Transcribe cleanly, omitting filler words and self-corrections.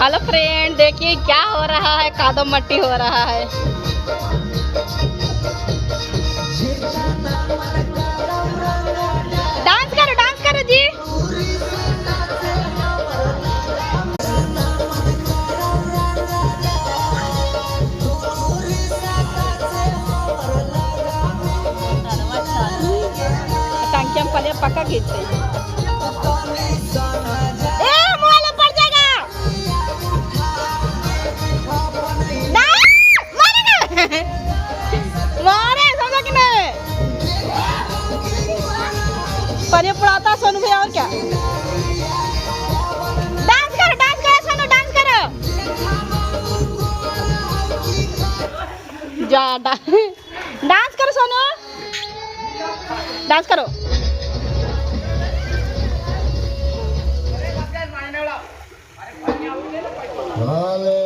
Hello friend, देखिए क्या हो रहा है। कादम मट्टी हो रहा है। डांस करो जी। टांग्या पले पक्का खींचते हैं। पर ये पढ़ाता सोनू भैया और क्या। डांस करो सोनू, डांस करो। जा डांस करो सोनू, डांस करो। Hallelujah.